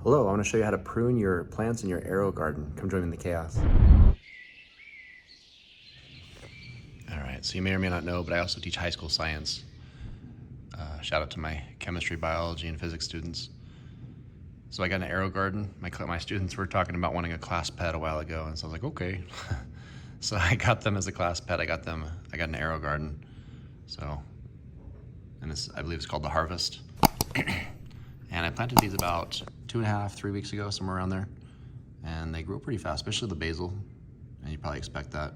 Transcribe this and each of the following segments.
Hello, I want to show you how to prune your plants in your AeroGarden. Come join me in the chaos. All right, so you may or may not know, but I also teach high school science. Shout out to my chemistry, biology, and physics students. So I got an AeroGarden. My students were talking about wanting a class pet a while ago, and so I was like, okay. So I got them as a class pet. I got an AeroGarden. So, and this, I believe it's called the Harvest. And I planted these about 2.5, 3 weeks ago, somewhere around there. And they grew pretty fast, especially the basil. And you probably expect that.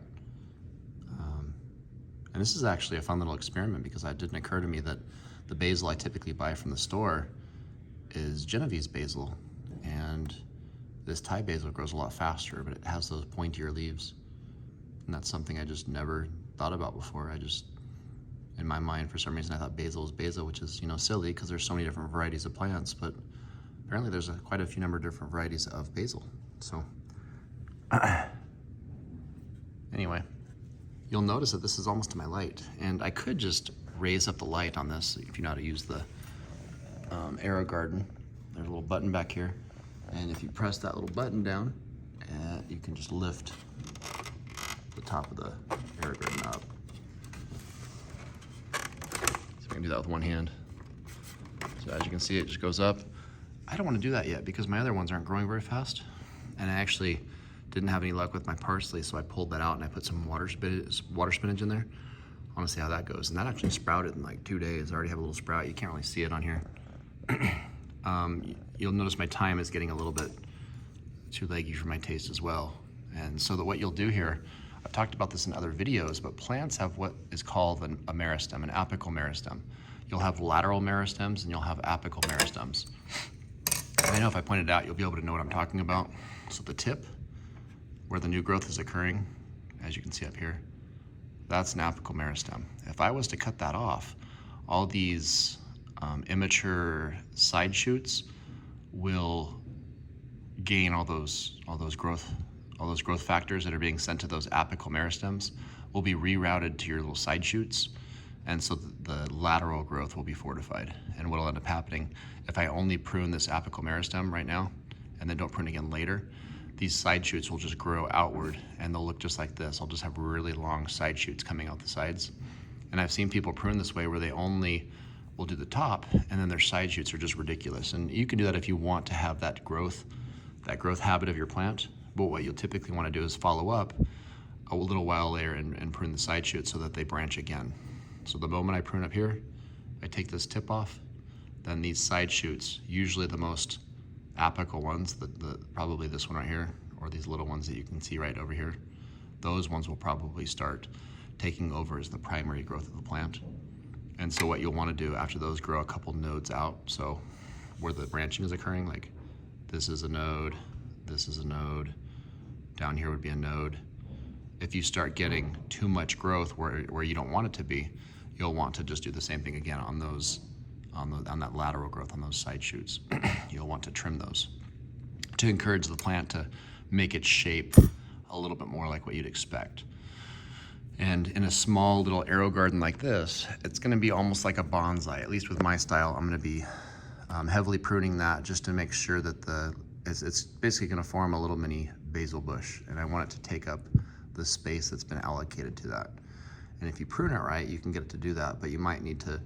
And this is actually a fun little experiment because it didn't occur to me that the basil I typically buy from the store is Genovese basil. And this Thai basil grows a lot faster, but it has those pointier leaves. And that's something I just never thought about before. In my mind, for some reason, I thought basil is basil, which is, silly because there's so many different varieties of plants, but apparently there's quite a few number of different varieties of basil. So anyway, you'll notice that this is almost to my light, and I could just raise up the light on this if you know how to use the AeroGarden. There's a little button back here, and if you press that little button down, you can just lift the top of the AeroGarden up. So I can do that with one hand. So as you can see, it just goes up. I don't want to do that yet because my other ones aren't growing very fast, and I actually didn't have any luck with my parsley, so I pulled that out and I put some water spinach in there. I want to see how that goes. And that actually sprouted in like 2 days. I already have a little sprout. You can't really see it on here. You'll notice my thyme is getting a little bit too leggy for my taste as well. And so what you'll do here, I've talked about this in other videos, but plants have what is called a meristem, an apical meristem. You'll have lateral meristems and you'll have apical meristems. And I know if I point it out, you'll be able to know what I'm talking about. So the tip, where the new growth is occurring, as you can see up here, that's an apical meristem. If I was to cut that off, all these immature side shoots will gain all those growth factors that are being sent to those apical meristems will be rerouted to your little side shoots, and so the lateral growth will be fortified. And what'll end up happening, if I only prune this apical meristem right now and then don't prune again later, these side shoots will just grow outward and they'll look just like this. I'll just have really long side shoots coming out the sides. And I've seen people prune this way where they only will do the top and then their side shoots are just ridiculous. And you can do that if you want to have that growth habit of your plant. But what you'll typically want to do is follow up a little while later and prune the side shoots so that they branch again. So the moment I prune up here, I take this tip off, then these side shoots, usually the most apical ones, probably this one right here, or these little ones that you can see right over here, those ones will probably start taking over as the primary growth of the plant. And so what you'll want to do after those grow a couple nodes out, so where the branching is occurring, like this is a node, this is a node, down here would be a node. If you start getting too much growth where you don't want it to be, you'll want to just do the same thing again on those on that lateral growth, on those side shoots. You'll want to trim those to encourage the plant to make its shape a little bit more like what you'd expect. And in a small little AeroGarden like this, it's going to be almost like a bonsai. At least with my style, I'm going to be heavily pruning that just to make sure that it's basically going to form a little mini basil bush, and I want it to take up the space that's been allocated to that. And if you prune it right, you can get it to do that, but you might need to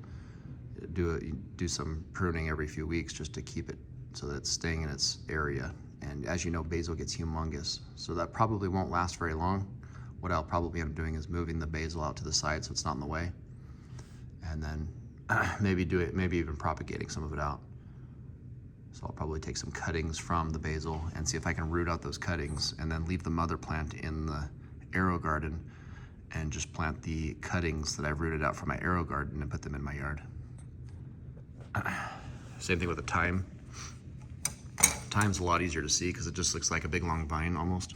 do some pruning every few weeks just to keep it so that it's staying in its area. And as you know, basil gets humongous, so that probably won't last very long. What I'll probably end up doing is moving the basil out to the side so it's not in the way, and then maybe even propagating some of it out. So I'll probably take some cuttings from the basil and see if I can root out those cuttings and then leave the mother plant in the AeroGarden and just plant the cuttings that I've rooted out from my AeroGarden and put them in my yard. Same thing with the thyme. Thyme's a lot easier to see because it just looks like a big long vine almost.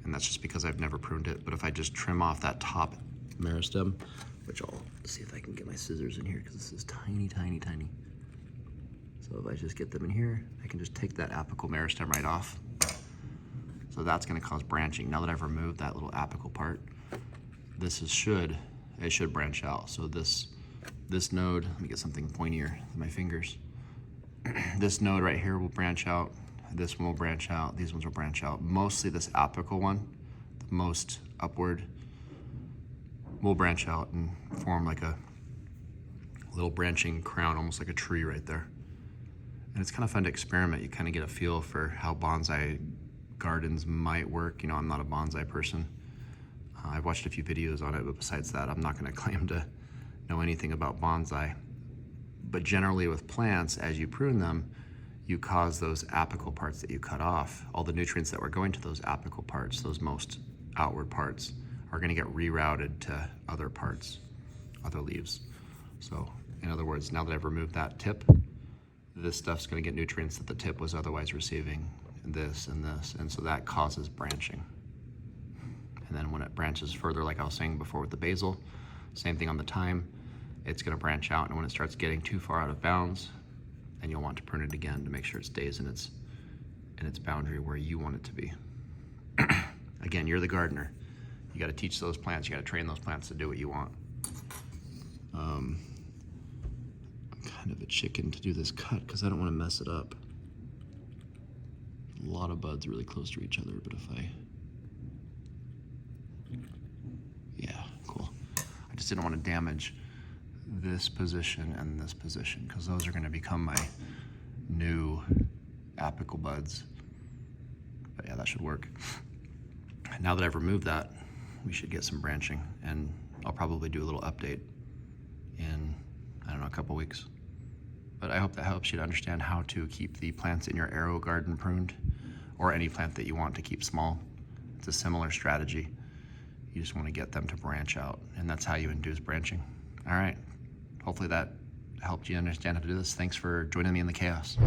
And that's just because I've never pruned it. But if I just trim off that top meristem, which I'll see if I can get my scissors in here because this is tiny, tiny, tiny. So if I just get them in here, I can just take that apical meristem right off. So that's going to cause branching. Now that I've removed that little apical part, it should branch out. So this node, let me get something pointier with my fingers. This node right here will branch out This one will branch out, these ones will branch out. Mostly this apical one, the most upward, will branch out and form like a little branching crown, almost like a tree right there. And it's kind of fun to experiment. You kind of get a feel for how bonsai gardens might work. You know, I'm not a bonsai person. I've watched a few videos on it, but besides that, I'm not going to claim to know anything about bonsai. But generally with plants, as you prune them, you cause those apical parts that you cut off, all the nutrients that were going to those apical parts, those most outward parts, are going to get rerouted to other parts, other leaves. So in other words, now that I've removed that tip, this stuff's going to get nutrients that the tip was otherwise receiving, and this, and so that causes branching. And then when it branches further, like I was saying before with the basil, same thing on the thyme, it's going to branch out, and when it starts getting too far out of bounds, then you'll want to prune it again to make sure it stays in its boundary where you want it to be. Again, you're the gardener. You got to teach those plants, you got to train those plants to do what you want. I'm kind of a chicken to do this cut because I don't want to mess it up. A lot of buds really close to each other, but if yeah, cool. I just didn't want to damage this position and this position because those are going to become my new apical buds. But yeah, that should work. Now that I've removed that, we should get some branching, and I'll probably do a little update in, I don't know, a couple weeks. But I hope that helps you to understand how to keep the plants in your AeroGarden pruned, or any plant that you want to keep small. It's a similar strategy. You just want to get them to branch out, and that's how you induce branching. All right, hopefully that helped you understand how to do this. Thanks for joining me in the chaos.